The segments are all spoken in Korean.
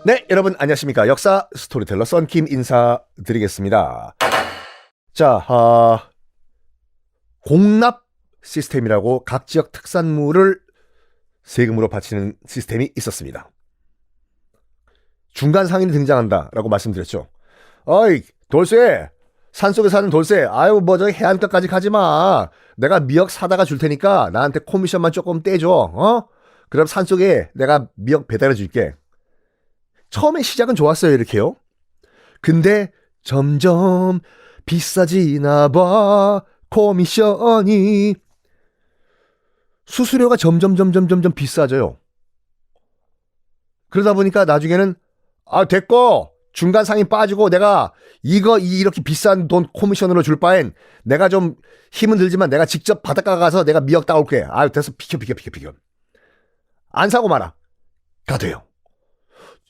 네, 여러분 안녕하십니까. 역사 스토리텔러 썬킴 인사드리겠습니다. 자, 공납 시스템이라고 각 지역 특산물을 세금으로 바치는 시스템이 있었습니다. 중간 상인이 등장한다라고 말씀드렸죠. 어이, 돌쇠, 산속에 사는 돌쇠, 아유 뭐 저기 해안가까지 가지 마. 내가 미역 사다가 줄 테니까 나한테 코미션만 조금 떼줘. 그럼 산속에 내가 미역 배달해 줄게. 처음에 시작은 좋았어요, 이렇게요. 근데 점점 비싸지나 봐. 코미션이 수수료가 점점 비싸져요. 그러다 보니까 나중에는 됐고 중간 상인 빠지고 내가 이렇게 비싼 돈 코미션으로 줄 바엔 내가 좀 힘은 들지만 내가 직접 바닷가 가서 내가 미역 따올게. 됐어, 비켜. 안 사고 말아. 가 돼요.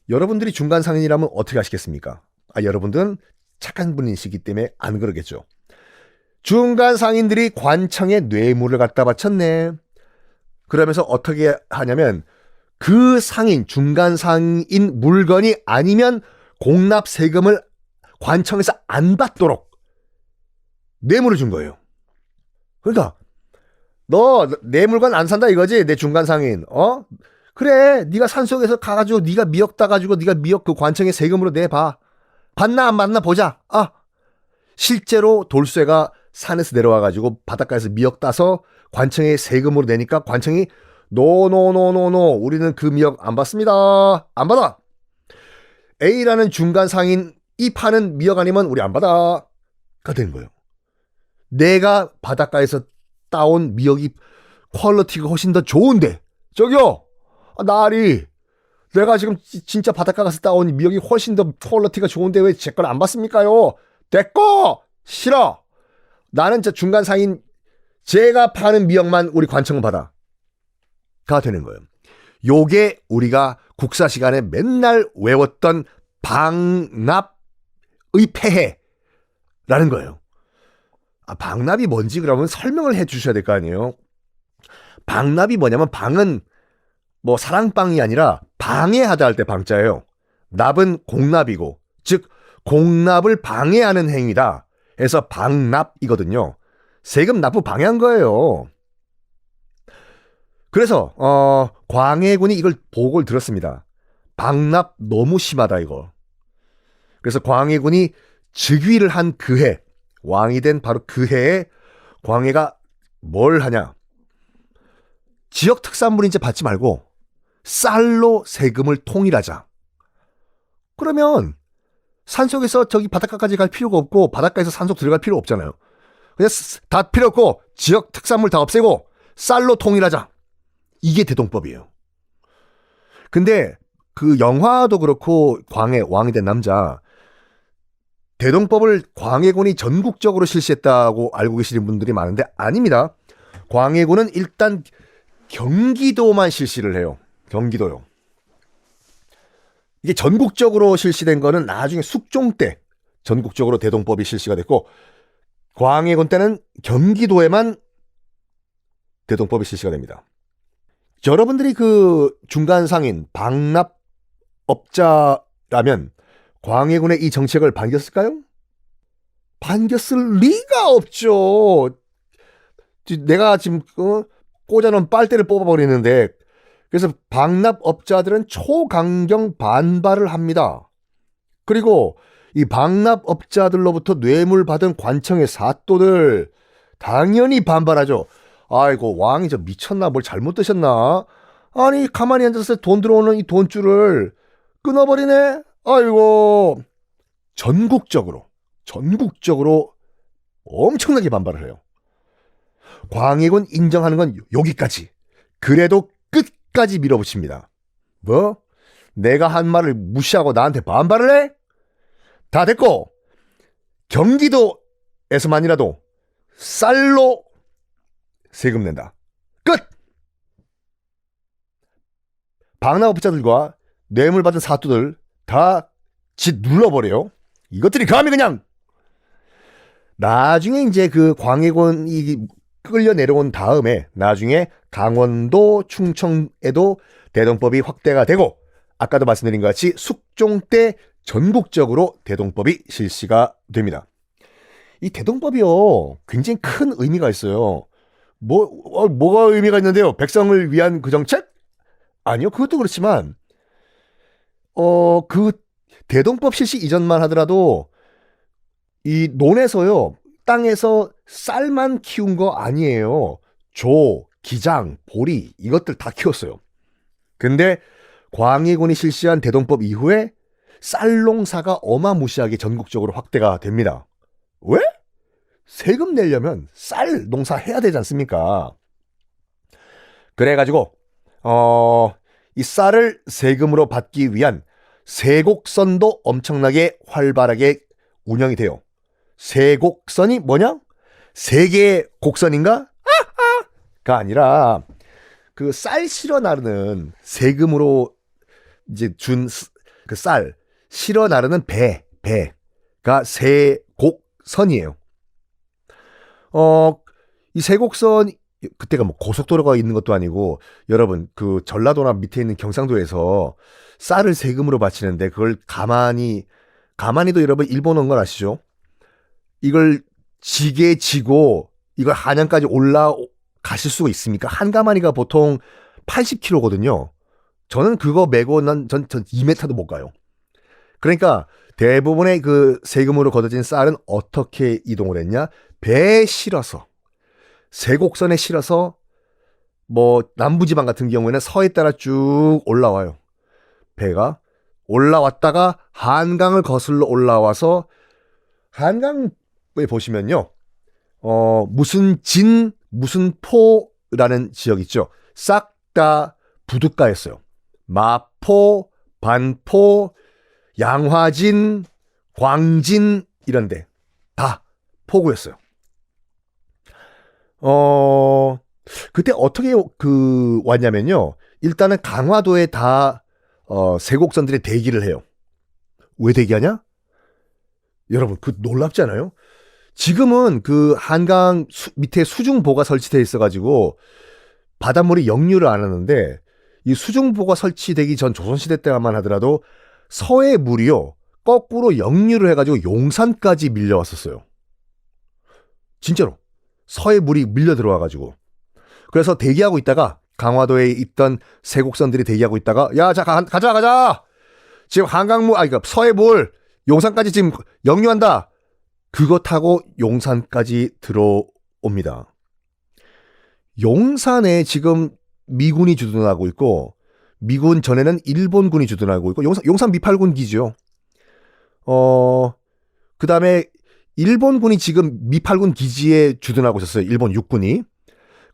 여러분들이 중간 상인이라면 어떻게 하시겠습니까? 여러분들은 착한 분이시기 때문에 안 그러겠죠. 중간 상인들이 관청에 뇌물을 갖다 바쳤네. 그러면서 어떻게 하냐면 그 상인, 중간 상인 물건이 아니면 공납 세금을 관청에서 안 받도록 뇌물을 준 거예요. 그러니까 너 내 물건 안 산다 이거지? 내 중간 상인. 그래, 네가 산속에서 가가지고 네가 미역 따가지고 네가 미역 그 관청에 세금으로 내봐. 받나 안 받나 보자. 실제로 돌쇠가 산에서 내려와가지고 바닷가에서 미역 따서 관청에 세금으로 내니까 관청이 노 우리는 그 미역 안 받습니다. 안 받아. A라는 중간 상인이 파는 미역 아니면 우리 안 받아. 가 된 거예요. 내가 바닷가에서 따온 미역이 퀄리티가 훨씬 더 좋은데 저기요, 나리, 내가 지금 진짜 바닷가 가서 따온 미역이 훨씬 더 퀄리티가 좋은데 왜 제 걸 안 받습니까요? 됐고, 싫어. 나는 저 중간 상인 제가 파는 미역만 우리 관청은 받아. 가 되는 거예요. 요게 우리가 국사 시간에 맨날 외웠던 방납의 폐해라는 거예요. 방납이 뭔지 그러면 설명을 해 주셔야 될 거 아니에요. 방납이 뭐냐면 방은 뭐 사랑방이 아니라 방해하다 할 때 방자예요. 납은 공납이고, 즉 공납을 방해하는 행위다 해서 방납이거든요. 세금 납부 방해한 거예요. 그래서 광해군이 이걸 보고를 들었습니다. 방납 너무 심하다 이거. 그래서 광해군이 즉위를 한 그해, 왕이 된 바로 그 해에 광해가 뭘 하냐, 지역 특산물 이제 받지 말고 쌀로 세금을 통일하자. 그러면 산속에서 저기 바닷가까지 갈 필요가 없고 바닷가에서 산속 들어갈 필요 없잖아요. 그냥 다 필요 없고 지역 특산물 다 없애고 쌀로 통일하자. 이게 대동법이에요. 근데 그 영화도 그렇고 광해, 왕이 된 남자, 대동법을 광해군이 전국적으로 실시했다고 알고 계시는 분들이 많은데 아닙니다. 광해군은 일단 경기도만 실시를 해요. 경기도요. 이게 전국적으로 실시된 거는 나중에 숙종 때 전국적으로 대동법이 실시가 됐고, 광해군 때는 경기도에만 대동법이 실시가 됩니다. 여러분들이 그 중간 상인, 방납업자라면 광해군의 이 정책을 반겼을까요? 반겼을 리가 없죠. 내가 지금 꽂아놓은 빨대를 뽑아버리는데, 그래서 방납업자들은 초강경 반발을 합니다. 그리고 이 방납업자들로부터 뇌물 받은 관청의 사또들 당연히 반발하죠. 아이고, 왕이 저 미쳤나, 뭘 잘못 드셨나? 아니, 가만히 앉아서 돈 들어오는 이 돈줄을 끊어버리네? 아이고. 전국적으로 엄청나게 반발을 해요. 광해군 인정하는 건 여기까지. 그래도 끝까지 밀어붙입니다. 뭐? 내가 한 말을 무시하고 나한테 반발을 해? 다 됐고, 경기도에서만이라도 쌀로 세금 낸다. 끝! 방납업자들과 뇌물 받은 사또들 다 짓 눌러버려요. 이것들이 감히 그냥. 나중에 이제 그 광해군이 끌려 내려온 다음에 나중에 강원도, 충청에도 대동법이 확대가 되고 아까도 말씀드린 것 같이 숙종 때 전국적으로 대동법이 실시가 됩니다. 이 대동법이요, 굉장히 큰 의미가 있어요. 뭐가 의미가 있는데요? 백성을 위한 그 정책? 아니요, 그것도 그렇지만, 그 대동법 실시 이전만 하더라도 이 논에서요, 땅에서 쌀만 키운 거 아니에요. 조, 기장, 보리, 이것들 다 키웠어요. 근데 광해군이 실시한 대동법 이후에 쌀 농사가 어마무시하게 전국적으로 확대가 됩니다. 왜? 세금 내려면 쌀 농사 해야 되지 않습니까? 그래가지고 이 쌀을 세금으로 받기 위한 세곡선도 엄청나게 활발하게 운영이 돼요. 세곡선이 뭐냐? 세계의 곡선인가? 가 아니라 그 쌀 실어 나르는 세금으로 이제 준 그 쌀 실어 나르는 배가 세곡선이에요. 이 세곡선, 그때가 뭐 고속도로가 있는 것도 아니고, 여러분 그 전라도나 밑에 있는 경상도에서 쌀을 세금으로 바치는데 그걸 가만히도 여러분 일본 온 건 아시죠? 이걸 지게 지고 이걸 한양까지 올라가실 수가 있습니까? 한 가마니가 보통 80kg거든요. 저는 그거 메고 전 2m도 못 가요. 그러니까 대부분의 그 세금으로 걷어진 쌀은 어떻게 이동을 했냐? 배에 실어서, 세곡선에 실어서, 뭐 남부지방 같은 경우에는 서해 따라 쭉 올라와요. 배가 올라왔다가 한강을 거슬러 올라와서, 한강에 보시면요, 무슨 무슨 포라는 지역 있죠. 싹 다 부둣가였어요. 마포, 반포, 양화진, 광진 이런데 다 포구였어요. 그때 어떻게 왔냐면요. 일단은 강화도에 다 세곡선들이 대기를 해요. 왜 대기하냐? 여러분, 그 놀랍지 않아요? 지금은 그 한강 밑에 수중보가 설치되어 있어가지고 바닷물이 역류를 안 하는데, 이 수중보가 설치되기 전 조선시대 때만 하더라도 서해 물이요, 거꾸로 역류를 해가지고 용산까지 밀려왔었어요. 진짜로. 서해 물이 밀려 들어와가지고. 그래서 대기하고 있다가, 강화도에 있던 세곡선들이 대기하고 있다가, 야, 자, 가자! 지금 그러니까 서해 물, 용산까지 지금 역류한다! 그거 타고 용산까지 들어옵니다. 용산에 지금 미군이 주둔하고 있고, 미군 전에는 일본군이 주둔하고 있고, 용산 미팔군 기지요. 그 다음에 일본군이 지금 미팔군 기지에 주둔하고 있었어요. 일본 육군이.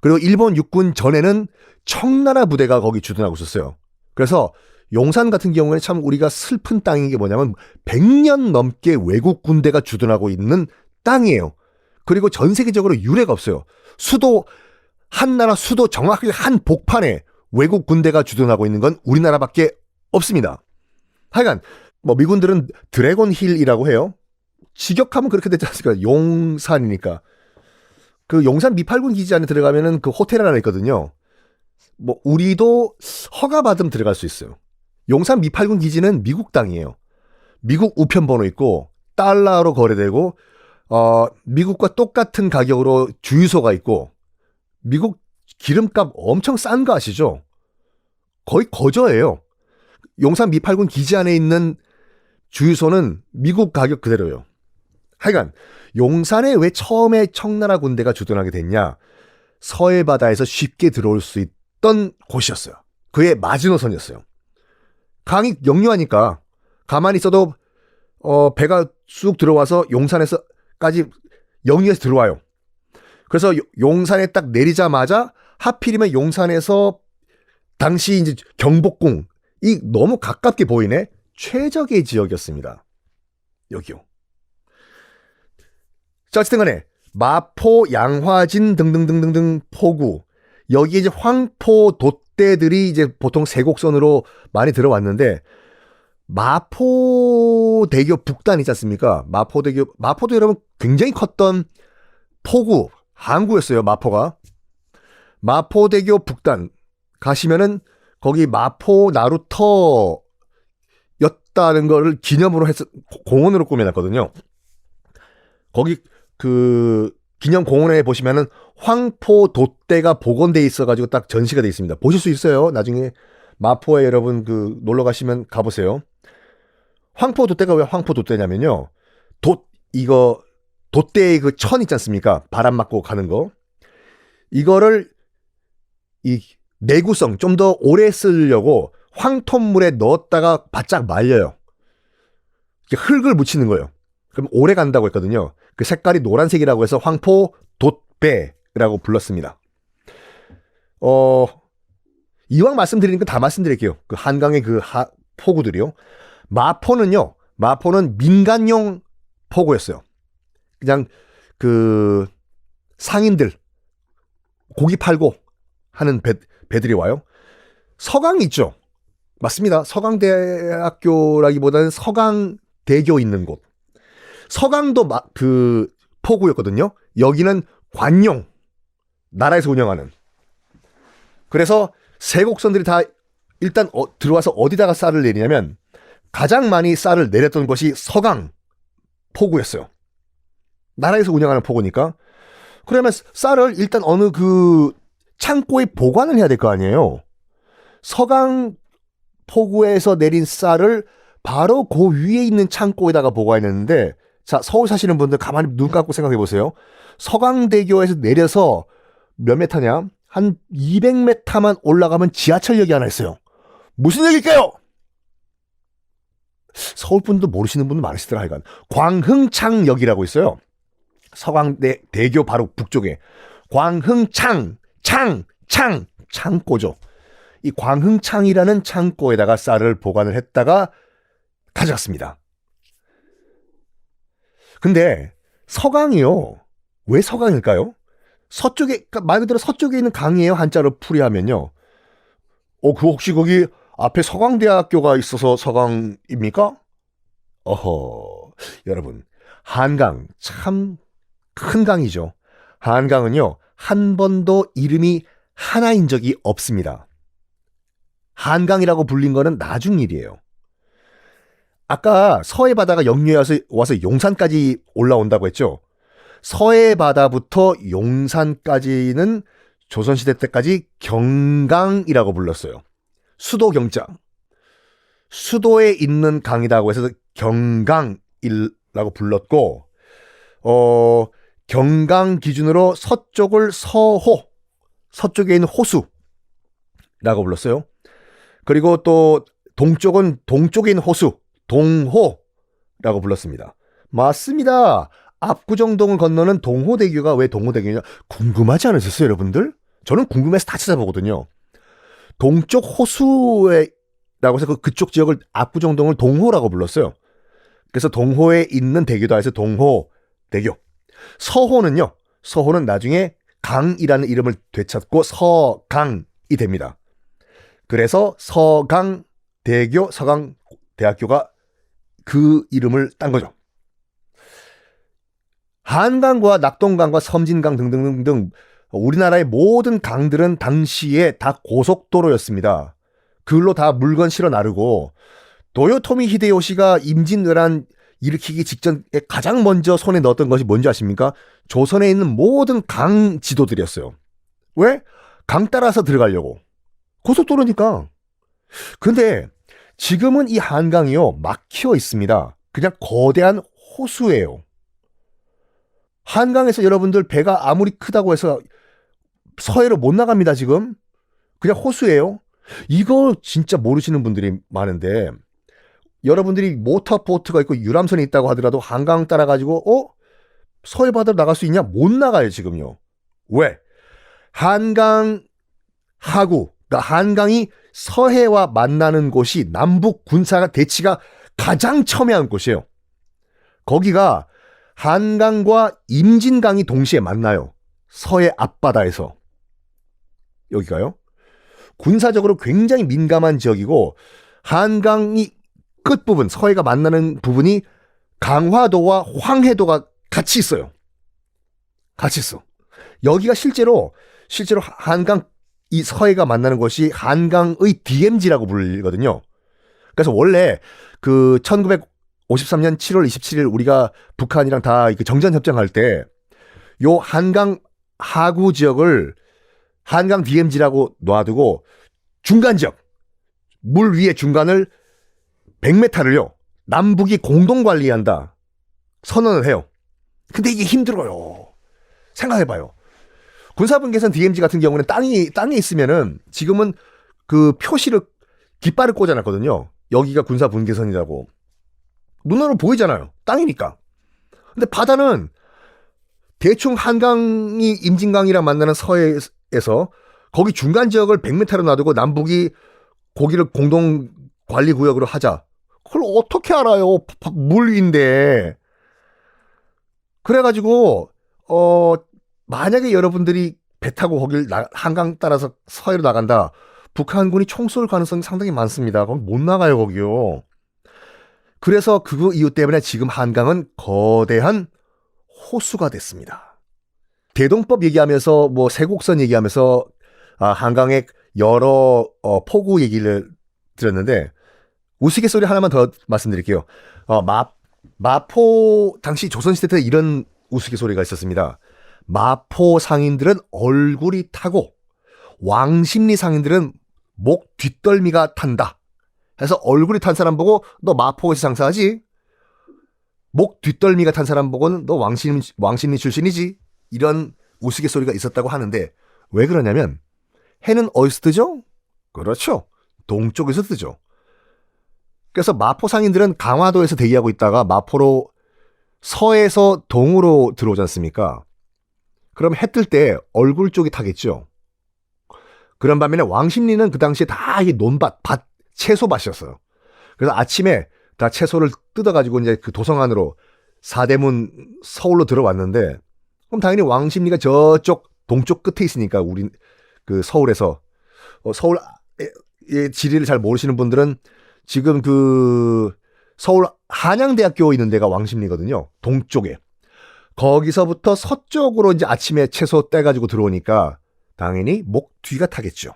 그리고 일본 육군 전에는 청나라 부대가 거기 주둔하고 있었어요. 그래서 용산 같은 경우에는 참 우리가 슬픈 땅인 게 뭐냐면 100년 넘게 외국 군대가 주둔하고 있는 땅이에요. 그리고 전 세계적으로 유례가 없어요. 한 나라 수도 정확하게 한 복판에 외국 군대가 주둔하고 있는 건 우리나라밖에 없습니다. 하여간 뭐 미군들은 드래곤 힐이라고 해요. 직역하면 그렇게 되지 않습니까? 용산이니까. 그 용산 미팔군 기지 안에 들어가면은 그 호텔 하나 있거든요. 뭐 우리도 허가받으면 들어갈 수 있어요. 용산 미팔군 기지는 미국 땅이에요. 미국 우편번호 있고 달러로 거래되고 미국과 똑같은 가격으로 주유소가 있고, 미국 기름값 엄청 싼 거 아시죠? 거의 거저예요. 용산 미팔군 기지 안에 있는 주유소는 미국 가격 그대로예요. 하여간 용산에 왜 처음에 청나라 군대가 주둔하게 됐냐? 서해 바다에서 쉽게 들어올 수 있던 곳이었어요. 그의 마지노선이었어요. 강이 역류하니까 가만히 있어도 배가 쑥 들어와서 용산에서까지 역류해서 들어와요. 그래서 용산에 딱 내리자마자 하필이면 용산에서 당시 이제 경복궁, 이 너무 가깝게 보이네. 최적의 지역이었습니다. 여기요. 자, 어쨌든 간에 마포, 양화진 등등등등등 포구, 여기에 이제 황포 돛대들이 이제 보통 세곡선으로 많이 들어왔는데, 마포대교 북단 있지 않습니까? 마포도 여러분 굉장히 컸던 포구, 항구였어요. 마포가. 마포대교 북단 가시면은 거기 마포 나루터 만들었다는 거를 기념으로 해서 공원으로 꾸며놨거든요. 거기 그 기념 공원에 보시면은 황포 돛대가 복원돼 있어가지고 딱 전시가 돼 있습니다. 보실 수 있어요. 나중에 마포에 여러분 그 놀러 가시면 가보세요. 황포 돛대가 왜 황포 돛대냐면요. 이거 돛대의 그 천 있지 않습니까? 바람 맞고 가는 거. 이거를 이 내구성 좀 더 오래 쓰려고 황토물에 넣었다가 바짝 말려요. 흙을 묻히는 거예요. 그럼 오래 간다고 했거든요. 그 색깔이 노란색이라고 해서 황포 돛배라고 불렀습니다. 이왕 말씀드리는 거 다 말씀드릴게요. 그 한강의 그 포구들이요. 마포는 민간용 포구였어요. 그냥 그 상인들 고기 팔고 하는 배들이 와요. 서강 있죠. 맞습니다. 서강대학교라기보다는 서강대교 있는 곳. 서강도 그 포구였거든요. 여기는 관용, 나라에서 운영하는. 그래서 세곡선들이 다 일단 들어와서 어디다가 쌀을 내리냐면 가장 많이 쌀을 내렸던 것이 서강 포구였어요. 나라에서 운영하는 포구니까. 그러면 쌀을 일단 어느 그 창고에 보관을 해야 될 거 아니에요. 서강 포구에서 내린 쌀을 바로 그 위에 있는 창고에다가 보관했는데, 자, 서울 사시는 분들 가만히 눈 감고 생각해 보세요. 서강대교에서 내려서 몇 메타냐? 한 200m만 올라가면 지하철역이 하나 있어요. 무슨 역일까요? 서울 분도 모르시는 분도 많으시더라. 하여간 광흥창역이라고 있어요. 서강대교 바로 북쪽에 창고죠. 이 광흥창이라는 창고에다가 쌀을 보관을 했다가 가져갔습니다. 근데 서강이요. 왜 서강일까요? 서쪽에, 그러니까 말 그대로 서쪽에 있는 강이에요. 한자로 풀이하면요. 그 혹시 거기 앞에 서강대학교가 있어서 서강입니까? 여러분, 한강 참 큰 강이죠. 한강은요, 한 번도 이름이 하나인 적이 없습니다. 한강이라고 불린 거는 나중 일이에요. 아까 서해 바다가 역류해 와서 용산까지 올라온다고 했죠. 서해 바다부터 용산까지는 조선시대 때까지 경강이라고 불렀어요. 수도 경장. 수도에 있는 강이라고 해서 경강이라고 불렀고, 경강 기준으로 서쪽을 서쪽에 있는 호수라고 불렀어요. 그리고 또 동쪽은 동쪽에 있는 호수, 동호라고 불렀습니다. 맞습니다. 압구정동을 건너는 동호대교가 왜 동호대교냐? 궁금하지 않으셨어요, 여러분들? 저는 궁금해서 다 찾아보거든요. 동쪽 호수라고 해서 그쪽 지역을 압구정동을 동호라고 불렀어요. 그래서 동호에 있는 대교다 해서 동호대교. 서호는 나중에 강이라는 이름을 되찾고 서강이 됩니다. 그래서 서강대교, 서강대학교가 그 이름을 딴 거죠. 한강과 낙동강과 섬진강 등등등 우리나라의 모든 강들은 당시에 다 고속도로였습니다. 그걸로 다 물건 실어 나르고 도요토미 히데요시가 임진왜란 일으키기 직전에 가장 먼저 손에 넣었던 것이 뭔지 아십니까? 조선에 있는 모든 강 지도들이었어요. 왜? 강 따라서 들어가려고. 고속도로니까. 근데 지금은 이 한강이요, 막혀 있습니다. 그냥 거대한 호수예요. 한강에서 여러분들 배가 아무리 크다고 해서 서해로 못 나갑니다, 지금. 그냥 호수예요. 이거 진짜 모르시는 분들이 많은데, 여러분들이 모터보트가 있고 유람선이 있다고 하더라도 한강 따라가지고, 서해 바다로 나갈 수 있냐? 못 나가요, 지금요. 왜? 한강 하구, 그러니까 한강이 서해와 만나는 곳이 남북 군사가 대치가 가장 첨예한 곳이에요. 거기가 한강과 임진강이 동시에 만나요. 서해 앞바다에서. 여기가요. 군사적으로 굉장히 민감한 지역이고, 한강이 끝부분, 서해가 만나는 부분이 강화도와 황해도가 같이 있어요. 같이 있어. 여기가 실제로 한강, 이 서해가 만나는 곳이 한강의 DMZ라고 불리거든요. 그래서 원래 그 1953년 7월 27일 우리가 북한이랑 다 정전 협정할 때 요 한강 하구 지역을 한강 DMZ라고 놔두고 중간 지역, 물 위의 중간을 100m를요 남북이 공동 관리한다 선언을 해요. 근데 이게 힘들어요. 생각해봐요. 군사분계선 DMZ 같은 경우는 땅에 있으면은 지금은 그 표시를 깃발을 꽂아놨거든요. 여기가 군사분계선이라고. 눈으로 보이잖아요. 땅이니까. 근데 바다는 대충 한강이 임진강이랑 만나는 서해에서 거기 중간 지역을 100m로 놔두고 남북이 거기를 공동 관리 구역으로 하자. 그걸 어떻게 알아요? 물 위인데. 그래가지고 만약에 여러분들이 배 타고 거길 한강 따라서 서해로 나간다. 북한군이 총 쏠 가능성이 상당히 많습니다. 거기 못 나가요, 거기요. 그래서 그 이유 때문에 지금 한강은 거대한 호수가 됐습니다. 대동법 얘기하면서 뭐 세곡선 얘기하면서 한강의 여러 포구 얘기를 드렸는데 우스갯소리 하나만 더 말씀드릴게요. 마포 당시 조선시대 때 이런 우스갯소리가 있었습니다. 마포 상인들은 얼굴이 타고 왕십리 상인들은 목 뒷덜미가 탄다. 해서 얼굴이 탄 사람 보고 너 마포에서 장사하지? 목 뒷덜미가 탄 사람 보고는 너 왕십리 출신이지? 이런 우스갯소리가 있었다고 하는데 왜 그러냐면 해는 어디서 뜨죠? 그렇죠. 동쪽에서 뜨죠. 그래서 마포 상인들은 강화도에서 대기하고 있다가 마포로 서에서 동으로 들어오지 않습니까? 그럼 해 뜰 때 얼굴 쪽이 타겠죠. 그런 반면에 왕십리는 그 당시에 다 이 논밭, 채소밭이었어요. 그래서 아침에 다 채소를 뜯어가지고 이제 그 도성 안으로 사대문 서울로 들어왔는데 그럼 당연히 왕십리가 저쪽 동쪽 끝에 있으니까 우리 그 서울에서 서울의 지리를 잘 모르시는 분들은 지금 그 서울 한양대학교 있는 데가 왕십리거든요. 동쪽에. 거기서부터 서쪽으로 이제 아침에 채소 떼가지고 들어오니까 당연히 목 뒤가 타겠죠.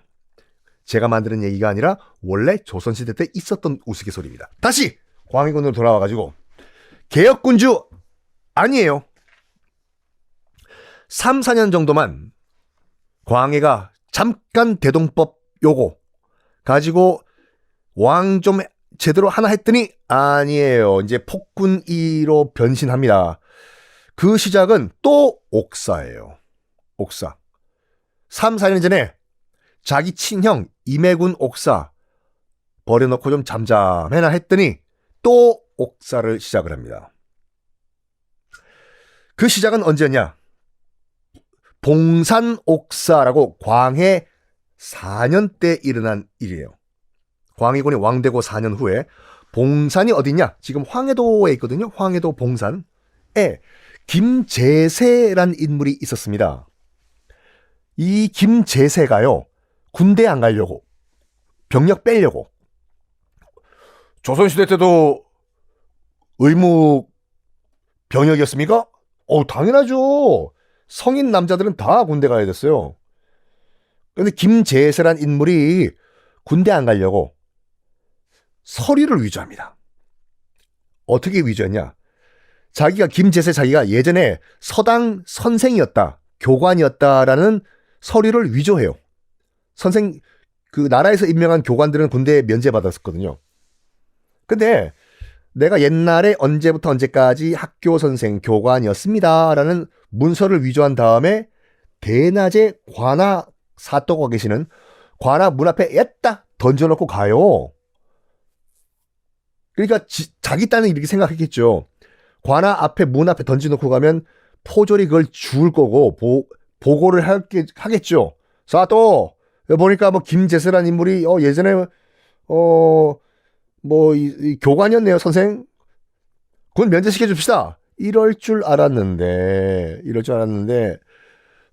제가 만드는 얘기가 아니라 원래 조선시대 때 있었던 우스갯소리입니다. 다시 광해군으로 돌아와가지고 개혁군주 아니에요. 3, 4년 정도만 광해가 잠깐 대동법 요거 가지고 왕 좀 제대로 하나 했더니 아니에요. 이제 폭군 2로 변신합니다. 그 시작은 또 옥사예요. 옥사. 3, 4년 전에 자기 친형 임해군 옥사 버려놓고 좀 잠잠해나 했더니 또 옥사를 시작을 합니다. 그 시작은 언제였냐? 봉산 옥사라고 광해 4년 때 일어난 일이에요. 광해군이 왕되고 4년 후에 봉산이 어디냐? 지금 황해도에 있거든요. 황해도 봉산에 김제세란 인물이 있었습니다. 이 김제세가요. 군대 안 가려고 병력 빼려고 조선시대 때도 의무 병역이었습니까? 당연하죠. 성인 남자들은 다 군대 가야 됐어요. 그런데 김제세란 인물이 군대 안 가려고 서류를 위조합니다. 어떻게 위조했냐? 김제세 자기가 예전에 서당 선생이었다, 교관이었다라는 서류를 위조해요. 그 나라에서 임명한 교관들은 군대에 면제받았었거든요. 근데 내가 옛날에 언제부터 언제까지 학교 선생, 교관이었습니다라는 문서를 위조한 다음에 대낮에 관아 사또가 계시는 관아 문 앞에 였다 던져놓고 가요. 그러니까 자기 딴은 이렇게 생각했겠죠. 관아 앞에 문 앞에 던져놓고 가면 포졸이 그걸 주울 거고 보고를 하겠죠. 사또 보니까 뭐 김제세란 인물이 예전에 이 교관이었네요, 선생. 그건 면제시켜 줍시다. 이럴 줄 알았는데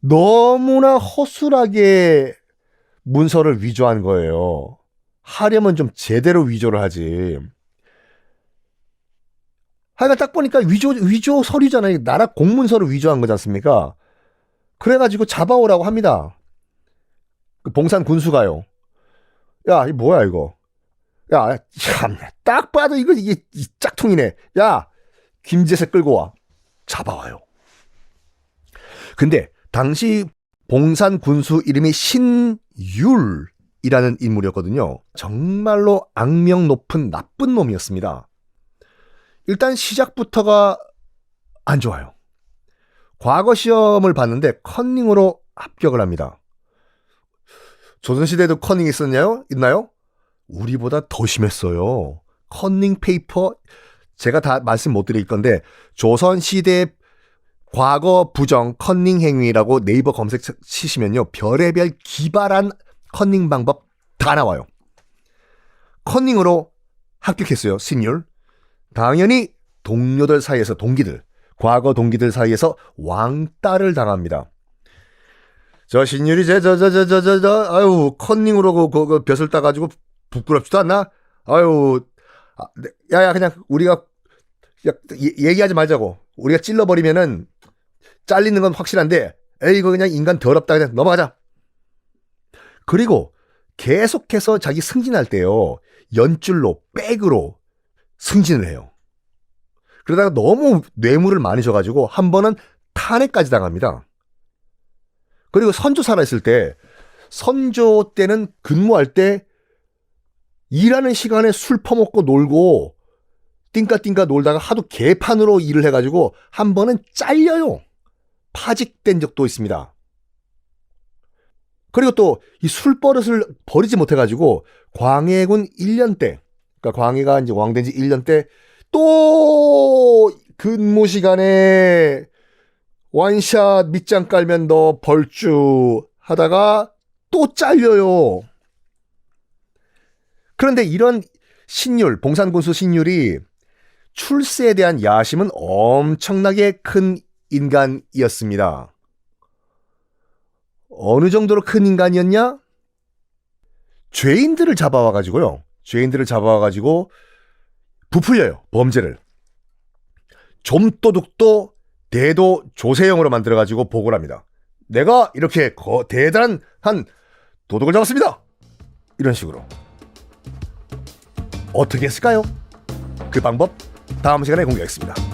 너무나 허술하게 문서를 위조한 거예요. 하려면 좀 제대로 위조를 하지. 하여간 딱 보니까 위조 서류잖아요. 나라 공문서를 위조한 거지 않습니까? 그래가지고 잡아오라고 합니다. 그 봉산 군수가요. 야, 이 뭐야 이거? 야, 참, 딱 봐도 이게 이 짝퉁이네. 야, 김재세 끌고 와. 잡아와요. 근데 당시 봉산 군수 이름이 신율이라는 인물이었거든요. 정말로 악명 높은 나쁜 놈이었습니다. 일단 시작부터가 안 좋아요. 과거 시험을 봤는데 컨닝으로 합격을 합니다. 조선시대에도 컨닝 있나요? 우리보다 더 심했어요. 컨닝 페이퍼 제가 다 말씀 못 드릴 건데 조선시대 과거 부정 컨닝 행위라고 네이버 검색 치시면요. 별의별 기발한 컨닝 방법 다 나와요. 컨닝으로 합격했어요. 신율. 당연히 동료들 사이에서 과거 동기들 사이에서 왕따를 당합니다. 저 신율이 아유 컨닝으로 그 벼슬 따가지고 부끄럽지도 않나? 아유 야야 그냥 우리가 얘기하지 말자고. 우리가 찔러버리면은 잘리는 건 확실한데 에이 이거 그냥 인간 더럽다 그냥 넘어가자. 그리고 계속해서 자기 승진할 때요. 연줄로 백으로 승진을 해요. 그러다가 너무 뇌물을 많이 줘가지고 한 번은 탄핵까지 당합니다. 그리고 선조 살아있을 때 선조 때는 근무할 때 일하는 시간에 술 퍼먹고 놀고 띵까띵까 놀다가 하도 개판으로 일을 해가지고 한 번은 잘려요. 파직된 적도 있습니다. 그리고 또 이 술버릇을 버리지 못해가지고 광해군 1년 때, 그러니까 광해가 이제 왕된 지 1년 때 또 근무 시간에 원샷 밑장 깔면 너 벌주 하다가 또 잘려요. 그런데 이런 신율, 봉산군수 신율이 출세에 대한 야심은 엄청나게 큰 인간이었습니다. 어느 정도로 큰 인간이었냐? 죄인들을 잡아와가지고요. 부풀려요. 범죄를. 좀도둑도 대도 조세형으로 만들어가지고 보고를 합니다. 내가 이렇게 대단한 도둑을 잡았습니다. 이런 식으로. 어떻게 했을까요? 그 방법 다음 시간에 공개하겠습니다.